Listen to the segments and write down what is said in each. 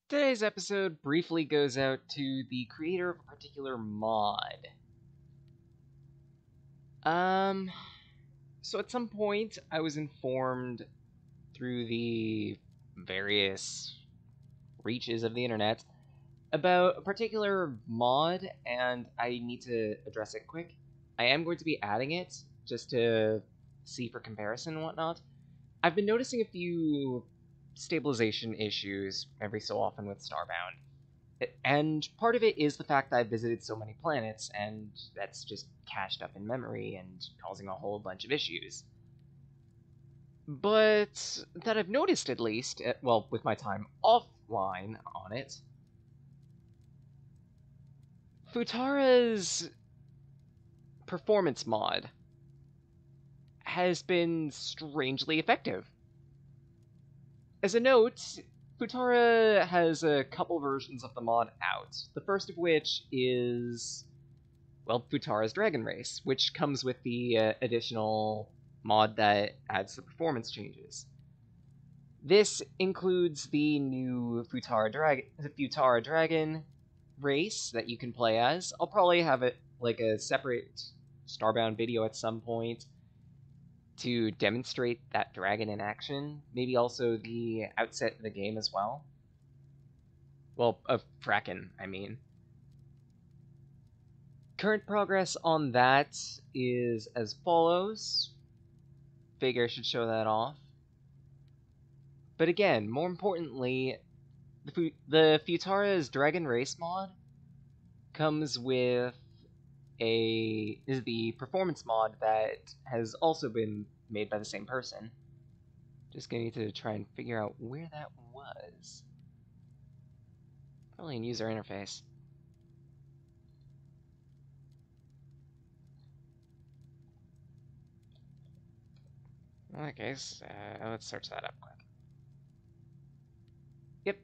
Today's episode briefly goes out to the creator of a particular mod. Um, so at some point I was informed through the various reaches of the internet about a particular mod, and I need to address it quick. I am going to be adding it just to see for comparison and whatnot. I've been noticing a few stabilization issues every so often with Starbound. And part of it is the fact that I've visited so many planets, and that's just cached up in memory and causing a whole bunch of issues. But that I've noticed, at least, well, with my time offline on it, Futara's performance mod has been strangely effective. As a note, Futara has a couple versions of the mod out. The first of which is, well, Futara's Dragon Race, which comes with the additional mod that adds the performance changes. This includes the new Futara Dragon race that you can play as. I'll probably have it like a separate Starbound video at some point to demonstrate that dragon in action. Maybe also the outset of the game as well. Well, of Frackin, I mean. Current progress on that is as follows. Figure I should show that off. But again, more importantly, the Futara's Dragon Race mod comes with is the performance mod that has also been made by the same person. Just gonna need to try and figure out where that was. Probably in user interface. In that case, let's search that up quick. Yep.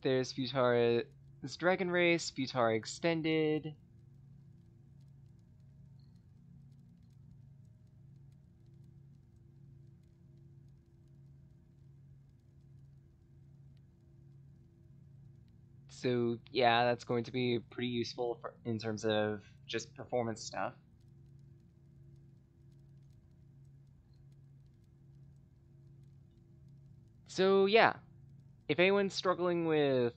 There's Futara's Dragon Race, Futara Extended. So yeah, that's going to be pretty useful in terms of just performance stuff. So yeah, if anyone's struggling with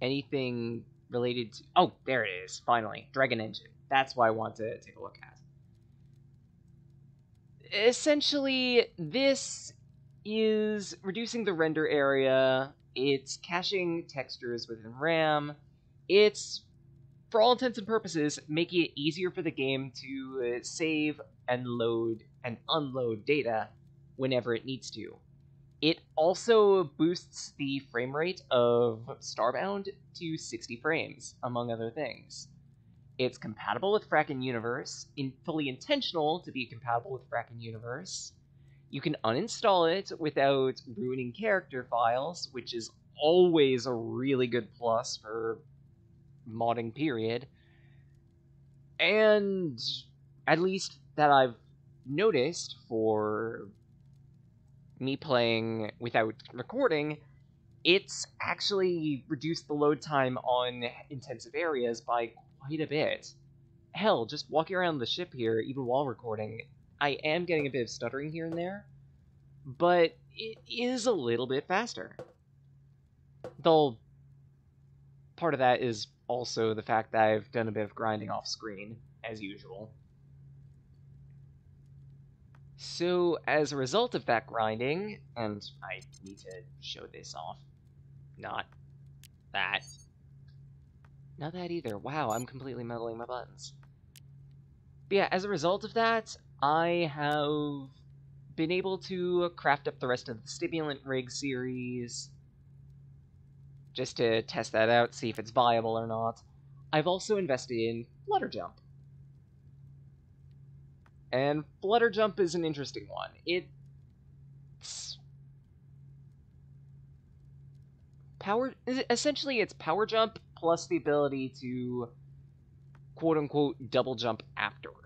anything related to... Oh, there it is, finally. Dragon Engine. That's what I want to take a look at. Essentially, this is reducing the render area, it's caching textures within RAM, it's, for all intents and purposes, making it easier for the game to save and load and unload data whenever it needs to. It also boosts the frame rate of Starbound to 60 frames, among other things. It's compatible with Frackin Universe, fully intentional to be compatible with Frackin Universe. You can uninstall it without ruining character files, which is always a really good plus for modding, period. And at least that I've noticed for me playing without recording, it's actually reduced the load time on intensive areas by quite a bit. Hell, just walking around the ship here, even while recording, I am getting a bit of stuttering here and there, but it is a little bit faster. Though, part of that is also the fact that I've done a bit of grinding off screen, as usual. So, as a result of that grinding, and I need to show this off, not that. Not that either. Wow, I'm completely muddling my buttons. But yeah, as a result of that, I have been able to craft up the rest of the Stimulant Rig series, just to test that out, see if it's viable or not. I've also invested in Flutter Jump. And Flutter Jump is an interesting one. Essentially, it's power jump plus the ability to quote-unquote double jump afterward.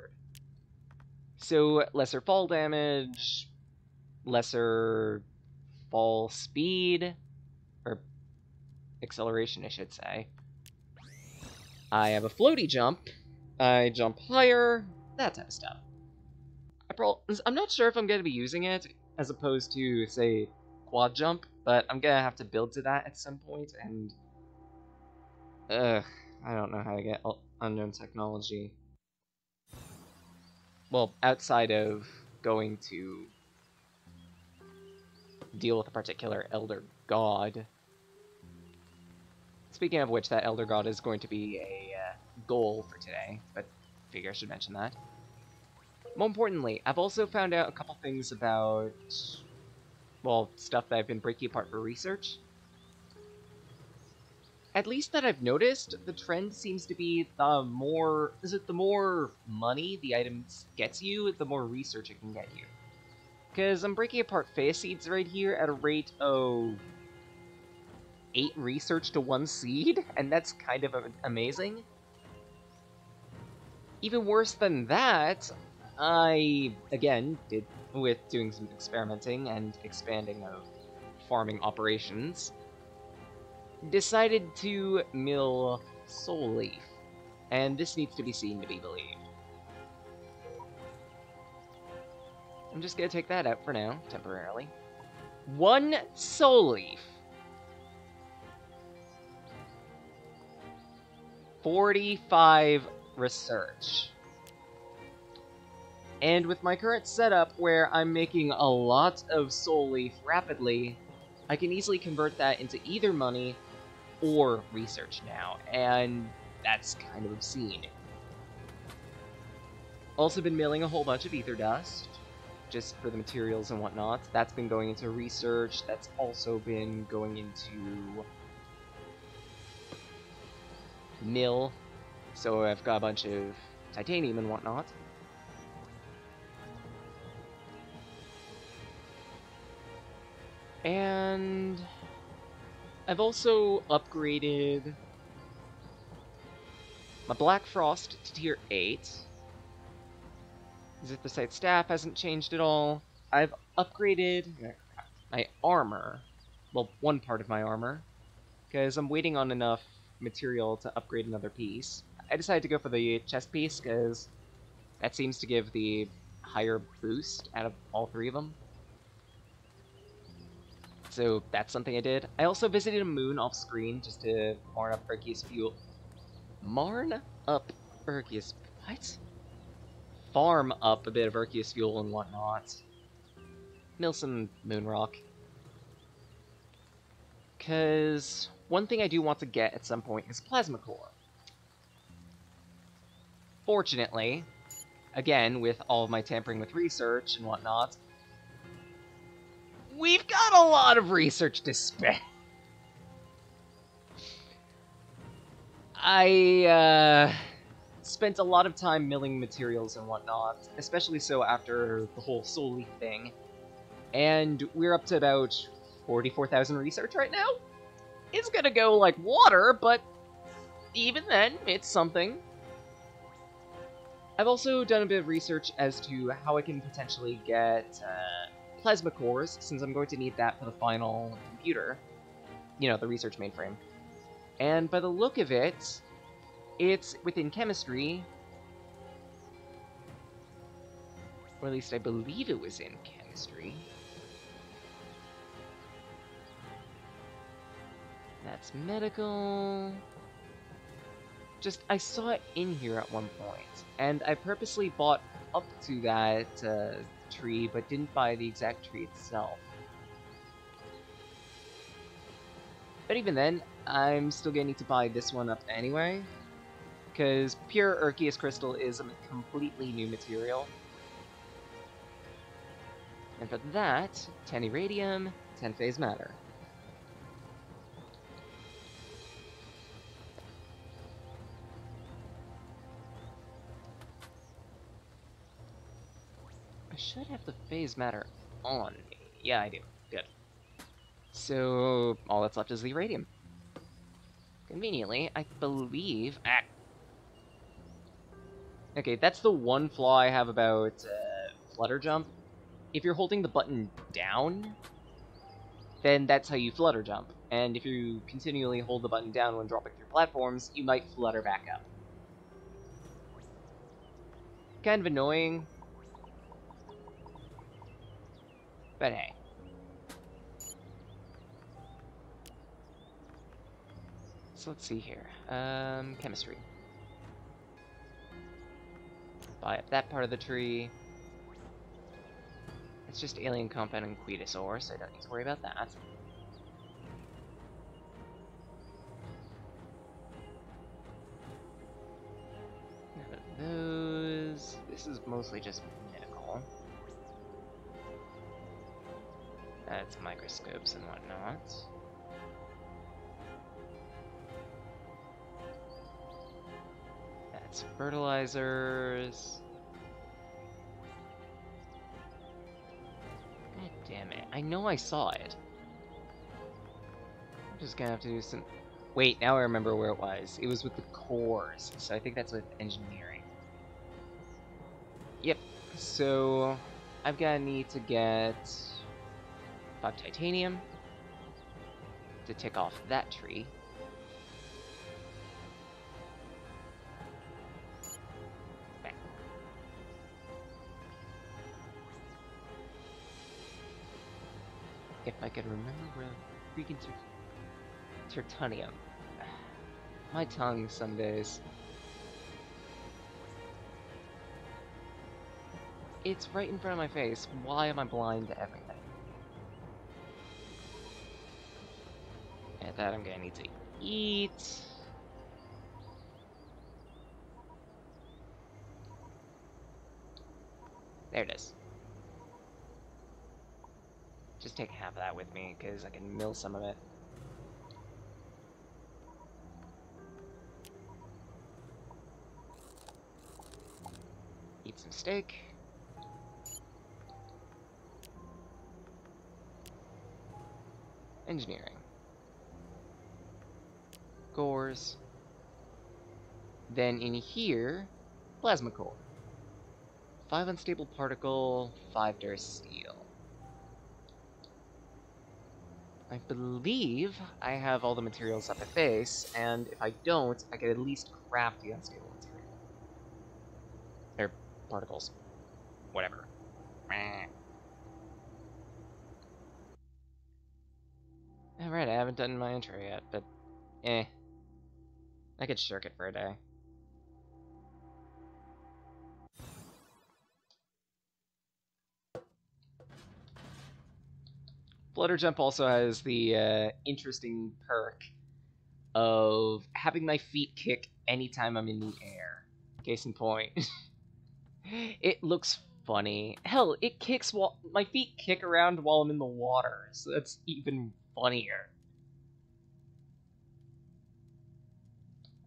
So lesser fall damage, lesser fall speed, or acceleration, I should say. I have a floaty jump. I jump higher, that type of stuff. I'm not sure if I'm going to be using it as opposed to, say, quad jump, but I'm going to have to build to that at some point, and I don't know how to get unknown technology. Well, outside of going to deal with a particular Elder God. Speaking of which, that Elder God is going to be a goal for today, but I figure I should mention that. More importantly, I've also found out a couple things about, well, stuff that I've been breaking apart for research. At least that I've noticed, the trend seems to be the more money the item gets you, the more research it can get you. Because I'm breaking apart Phase Seeds right here at a rate of 8 research to 1 seed, and that's kind of amazing. Even worse than that, I, again, did with doing some experimenting and expanding of farming operations, decided to mill Soul Leaf, and this needs to be seen to be believed. I'm just gonna take that out for now, temporarily. 1 Soul Leaf. 45 research. And with my current setup, where I'm making a lot of Soul Leaf rapidly, I can easily convert that into either money or research now, and that's kind of obscene. Also been milling a whole bunch of ether dust, just for the materials and whatnot. That's been going into research. That's also been going into mill, so I've got a bunch of titanium and whatnot. And I've also upgraded my Black Frost to tier 8. Zithosite staff hasn't changed at all. I've upgraded my armor. Well, one part of my armor. Because I'm waiting on enough material to upgrade another piece. I decided to go for the chest piece, because that seems to give the higher boost out of all 3 of them. So that's something I did. I also visited a moon off-screen just to marn up Arceus fuel. Marn up Arceus... what? Farm up a bit of Arceus fuel and whatnot. Mill some moon rock. Because one thing I do want to get at some point is Plasma Core. Fortunately, again, with all of my tampering with research and whatnot, we've got a lot of research to spend. I spent a lot of time milling materials and whatnot, especially so after the whole Soul Leaf thing, and we're up to about 44,000 research right now. It's gonna go like water, but even then, it's something. I've also done a bit of research as to how I can potentially get plasma cores, since I'm going to need that for the final computer. You know, the research mainframe. And by the look of it, it's within chemistry. Or at least I believe it was in chemistry. That's medical. Just, I saw it in here at one point, and I purposely bought up to that tree, but didn't buy the exact tree itself. But even then, I'm still going to need to buy this one up anyway, because pure Arceus Crystal is a completely new material. And for that, 10 Irradium, 10 Phase Matter. I should have the Phase Matter on me. Yeah, I do. Good. So, all that's left is the Irradium. Conveniently, I believe... Okay, that's the one flaw I have about Flutter Jump. If you're holding the button down, then that's how you flutter jump. And if you continually hold the button down when dropping through platforms, you might flutter back up. Kind of annoying, but hey. So let's see here. Chemistry. Buy up that part of the tree. It's just alien compound and Quetus ore, so I don't need to worry about that. None of those. This is mostly just medical. That's microscopes and whatnot. That's fertilizers. God damn it. I know I saw it. I'm just gonna have to do some... Wait, now I remember where it was. It was with the cores, so I think that's with engineering. Yep, so I've gotta need to get 5 titanium to tick off that tree. Bang. If I could remember where freaking Tertunium. My tongue some days. It's right in front of my face. Why am I blind to everything? And that I'm gonna need to eat. There it is. Just take half of that with me, because I can mill some of it. Eat some steak. Engineering. Cores. Then in here, plasma core. 5 unstable particle, 5 dursteel. I believe I have all the materials up at base, and if I don't, I could at least craft the unstable material. Or particles. Whatever. Alright, I haven't done my intro yet, but I could shirk it for a day. Flutter Jump also has the interesting perk of having my feet kick anytime I'm in the air. Case in point. It looks funny. Hell, it kicks while my feet kick around while I'm in the water, so that's even funnier.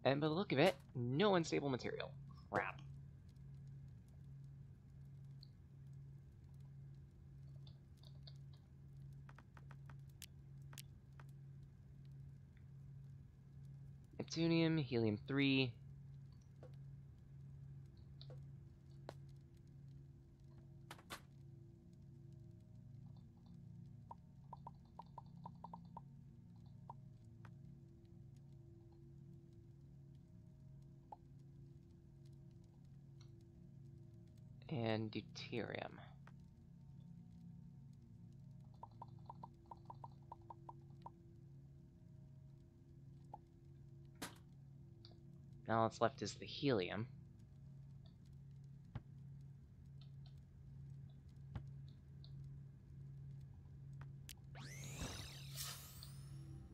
And by the look of it, no unstable material. Crap. Neptunium, helium-3. And deuterium. Now what's left is the helium.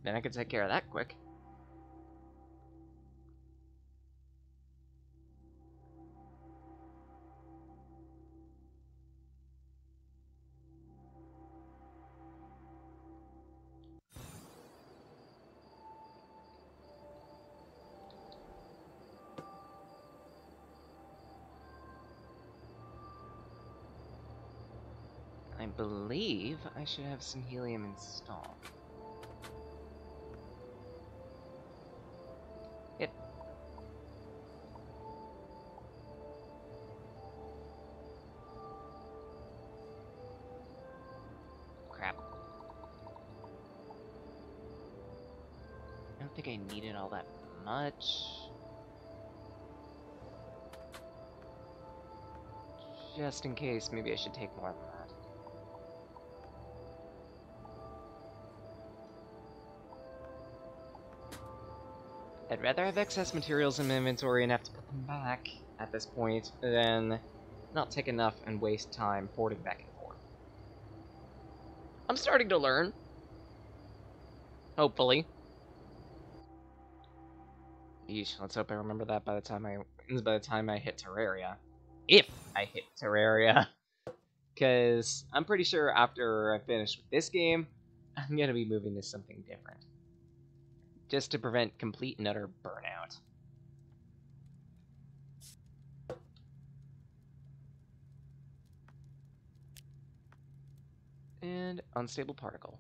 Then I can take care of that quick. I believe I should have some helium in stock. Yep. Crap. don't think I needed all that much. Just in case, maybe I should take more than that. I'd rather have excess materials in my inventory and have to put them back at this point than not take enough and waste time porting back and forth. I'm starting to learn. Hopefully. Yeesh, let's hope I remember that by the time I hit Terraria. If I hit Terraria. Because I'm pretty sure after I finish with this game, I'm going to be moving to something different. Just to prevent complete and utter burnout. And unstable particle.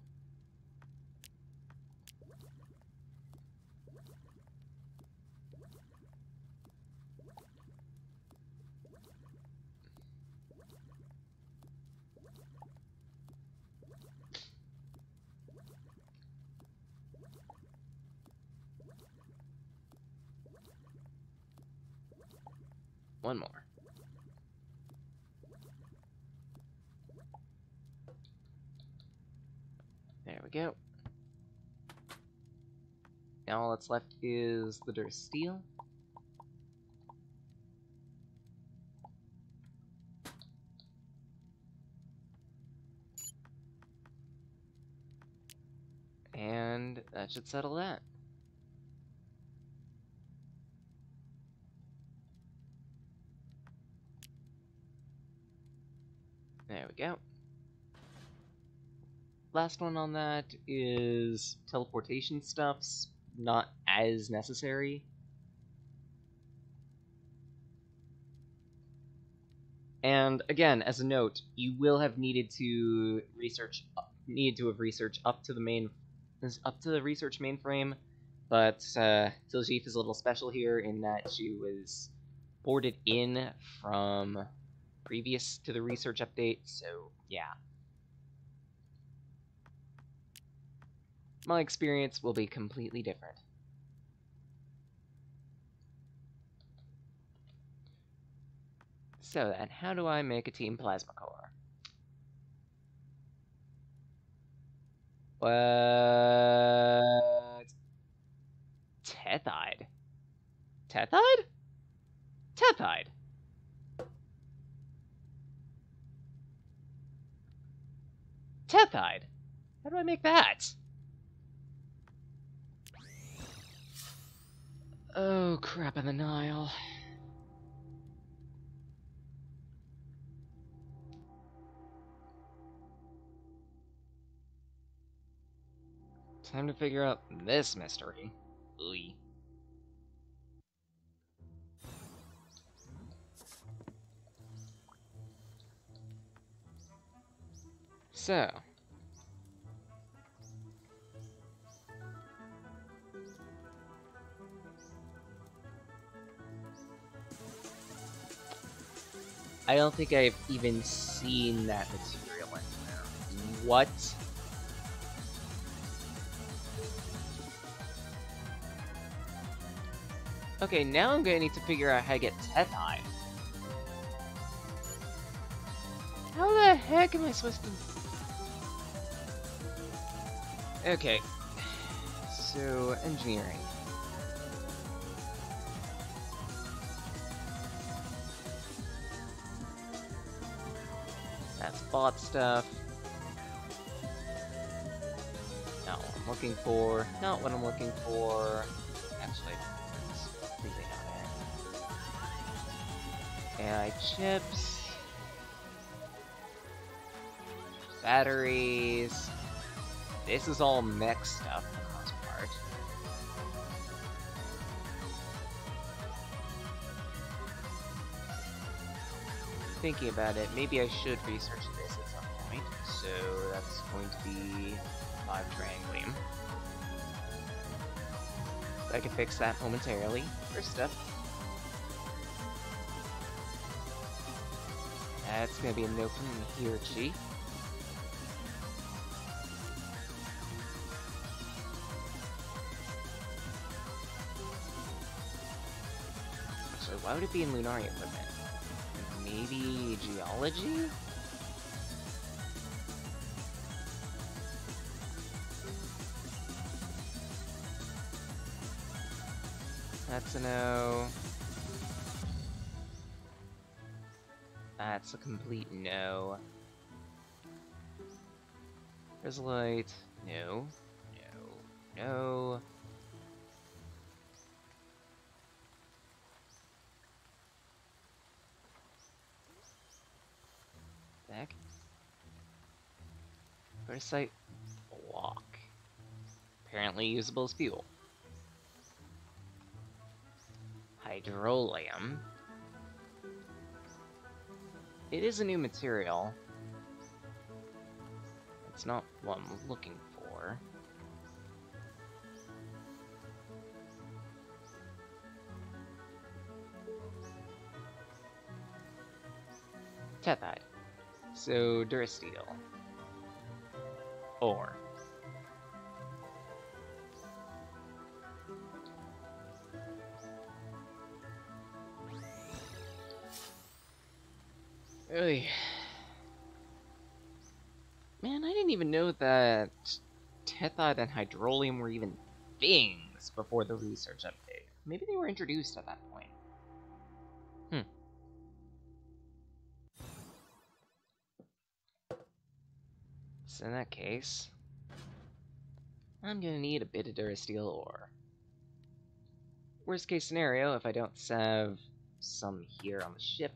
One more. There we go. Now all that's left is the dirt steel. And that should settle that. There we go. Last one on that is teleportation stuff's not as necessary. And again, as a note, you will have needed to have researched up to the research mainframe, but Tiljif is a little special here in that she was boarded in from previous to the research update, so yeah. My experience will be completely different. So then, how do I make a team plasma core? What? Tethered? Tethered? Tethered! Tethered? How do I make that? Oh, crap in the Nile. Time to figure out this mystery. Oy. So. I don't think I've even seen that material anywhere. What? Okay, now I'm gonna need to figure out how to get Tethered. How the heck am I supposed to... Okay. So, engineering. That's bot stuff. Not what I'm looking for. Not what I'm looking for. Actually, it's completely not it. AI chips. Batteries. This is all mech stuff for the most part. Thinking about it, maybe I should research this at some point. So that's going to be 5 triangulum. I can fix that momentarily. First up. That's going to be a no from here, Chief. why would it be in Lunari equipment? Maybe geology? That's a no. That's a complete no. There's light. No. No. No. Heck? Parasite block. Apparently usable as fuel. Hydrolium. It is a new material. It's not what I'm looking for. Tethered. So, Durasteel. Ore. Oy. Man, I didn't even know that Tethered and Hydrolium were even things before the research update. Maybe they were introduced at that point. So in that case, I'm gonna need a bit of Durasteel ore. Worst case scenario, if I don't have some here on the ship,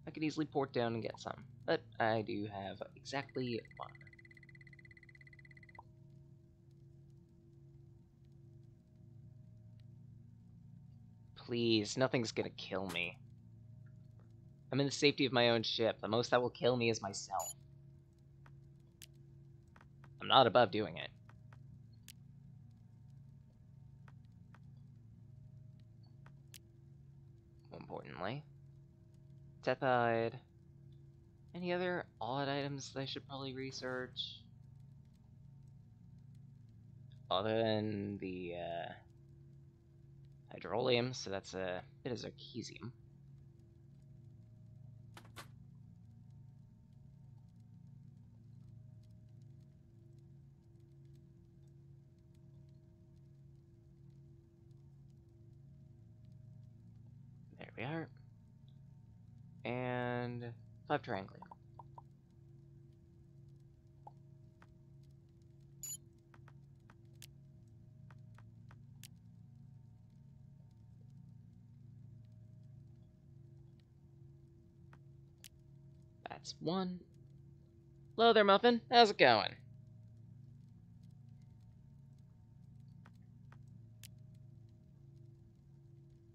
I could easily port down and get some. But I do have exactly one. Please, nothing's gonna kill me. I'm in the safety of my own ship. The most that will kill me is myself. I'm not above doing it. More importantly, Tethered. Any other odd items that I should probably research? Other than the Hydrolium, so that's a bit of Zircesium. There we are. And 5 triangle. That's 1. Hello there, Muffin. How's it going?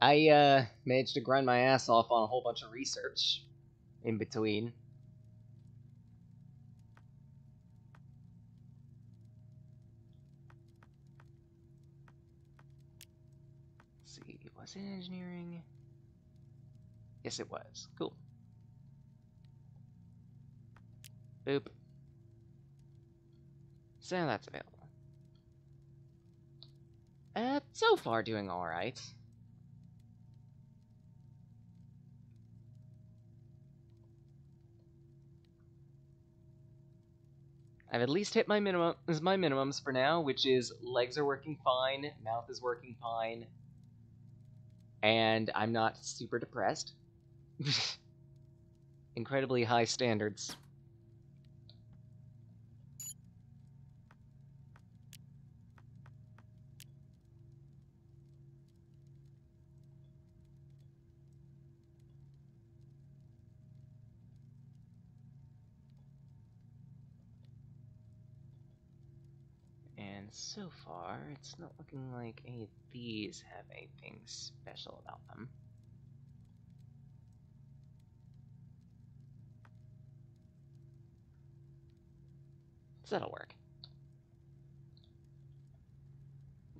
I managed to grind my ass off on a whole bunch of research in between. Let's see, was it engineering? Yes, it was. Cool. Boop. So that's available. So far doing alright. I've at least hit my minimums for now, which is legs are working fine, mouth is working fine, and I'm not super depressed. Incredibly high standards. And so far, it's not looking like any of these have anything special about them. So that'll work.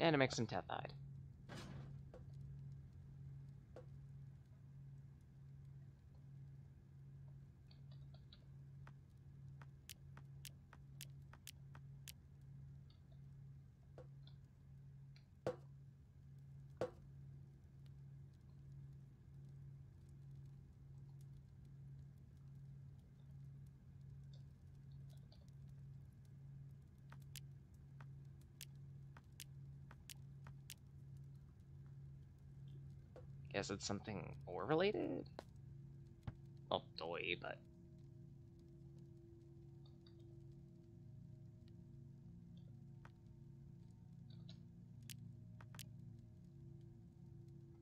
And to make some Tethered. Guess it's something ore related? Well, doi, but...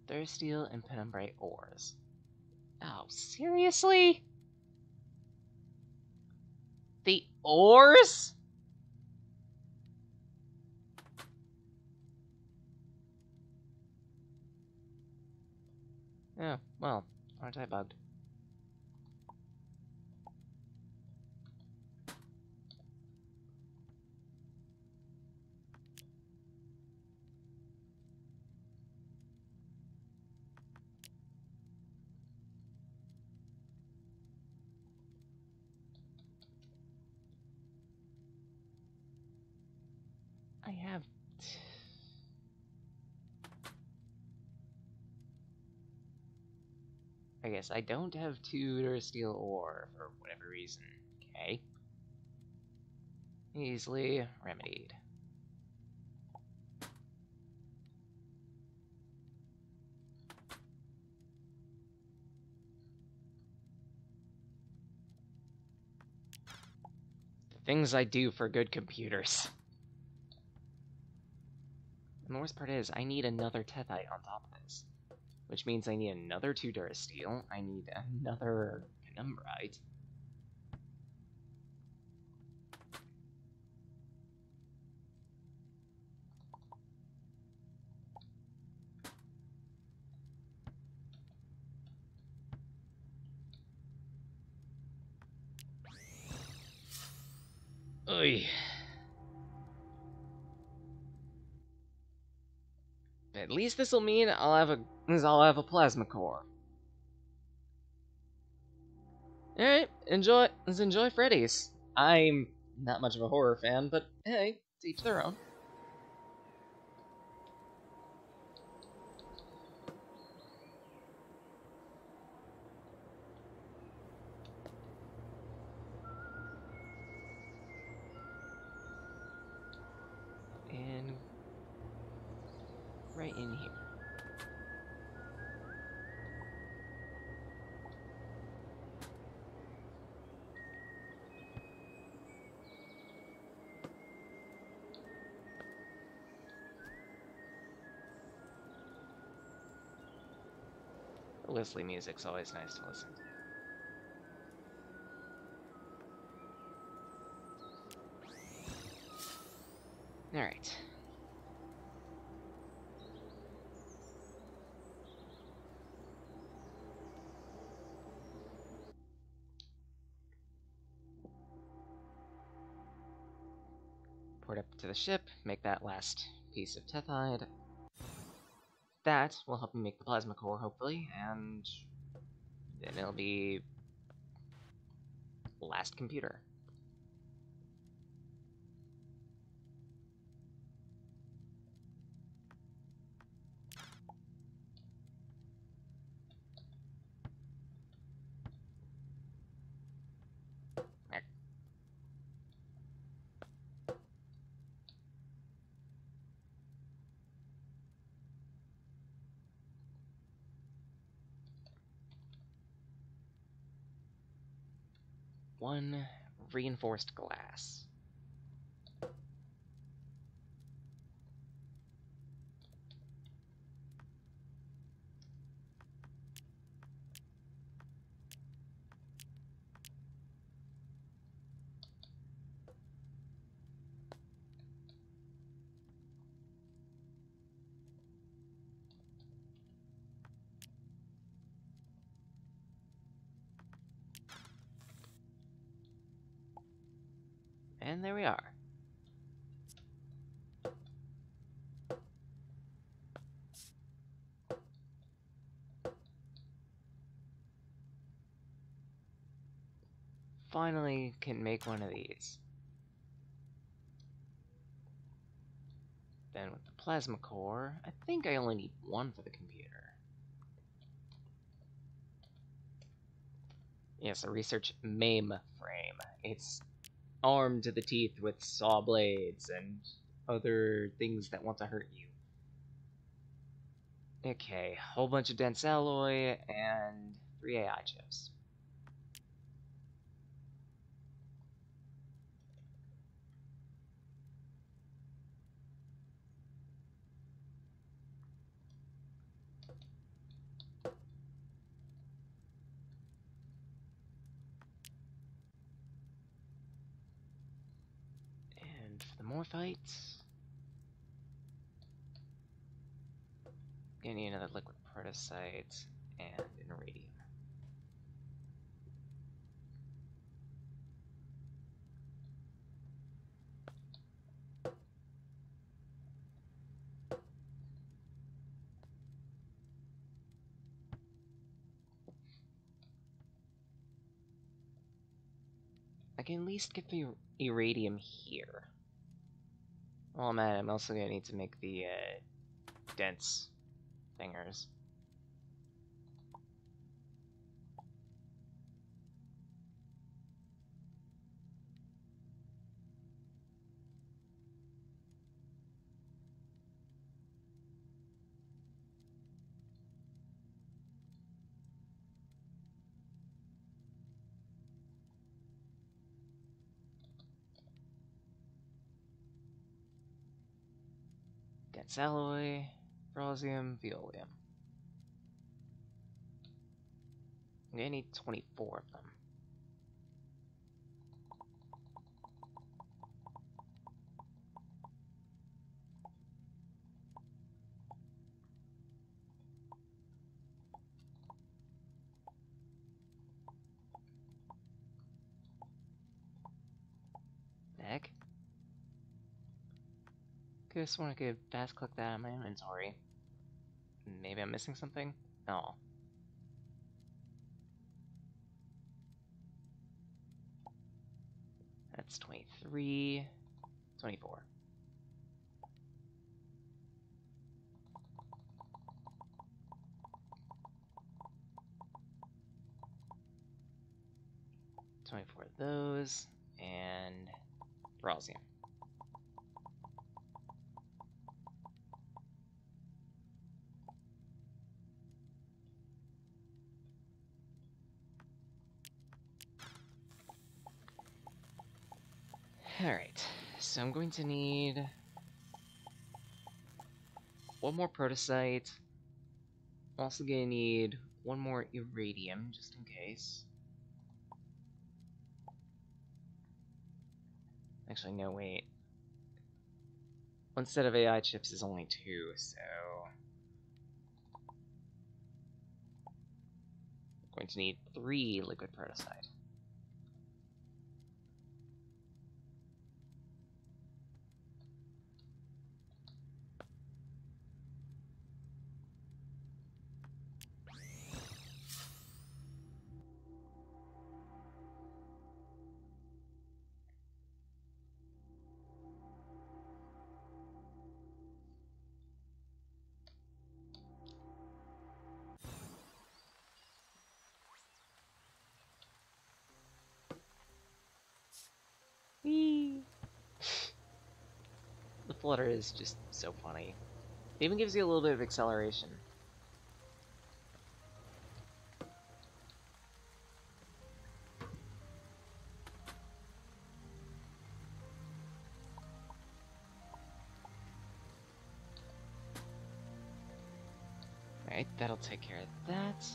Thursteel and penumbrite ores. Oh, seriously? The ores? Yeah, well, aren't I bugged? I have... I guess I don't have Tudor steel ore for whatever reason. Okay. Easily remedied. The things I do for good computers. And the worst part is, I need another Tethite on top of this. Which means I need another 2 Durasteel, I need another Penumbrite. Oy. At least this'll mean I'll have a plasma core. Alright, let's enjoy Freddys. I'm not much of a horror fan, but hey, to each their own. And right in here. The Whistly music's always nice to listen to. Alright. Port up to the ship, make that last piece of Tethide. That will help me make the plasma core, hopefully, and then it'll be last computer. One reinforced glass. And there we are. Finally can make one of these. Then with the plasma core, I think I only need one for the computer. Yes, a research MAME frame. It's armed to the teeth with saw blades and other things that want to hurt you. Okay, whole bunch of dense alloy and 3 AI chips. And for the more fights, gonna need another liquid protocyte and an iridium. I can at least get the iridium here. Oh man, I'm also gonna need to make the dense thingers. Dense alloy, bronzium, violium. I'm gonna need 24 of them. The heck? Just want to fast click that in my inventory. Maybe I'm missing something? No. That's 23, 24. Of those, and bronzium. Alright, so I'm going to need one more protocyte. I'm also gonna need one more iridium, just in case. Actually, no, wait. One set of AI chips is only 2, so... I'm going to need 3 liquid protocyte. Whee! The flutter is just so funny. It even gives you a little bit of acceleration. Alright, that'll take care of that.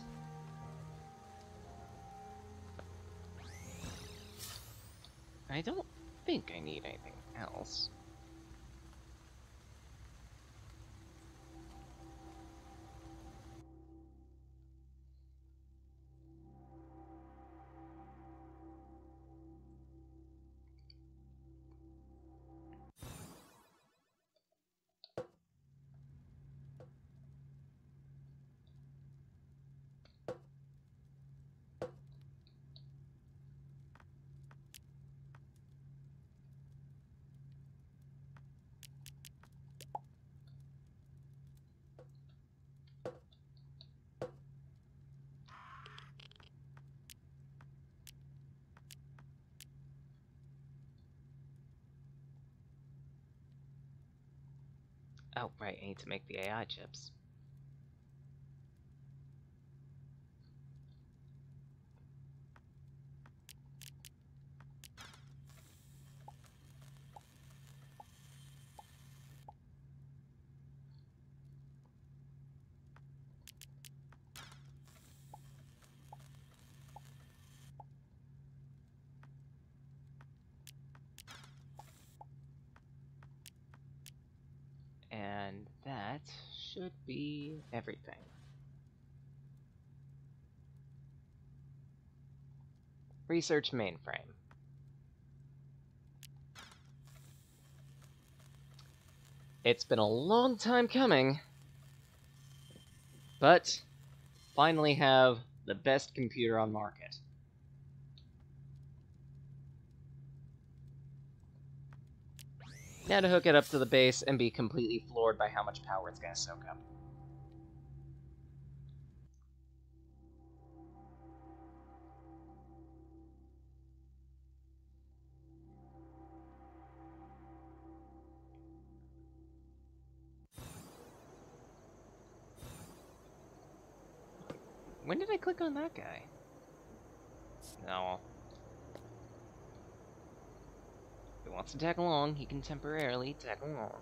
I don't think I need anything else. Oh, right, I need to make the AI chips. that should be everything. Research mainframe. It's been a long time coming, but finally have the best computer on market. Now to hook it up to the base and be completely floored by how much power it's going to soak up. When did I click on that guy? No. If he wants to tag along, he can temporarily tag along.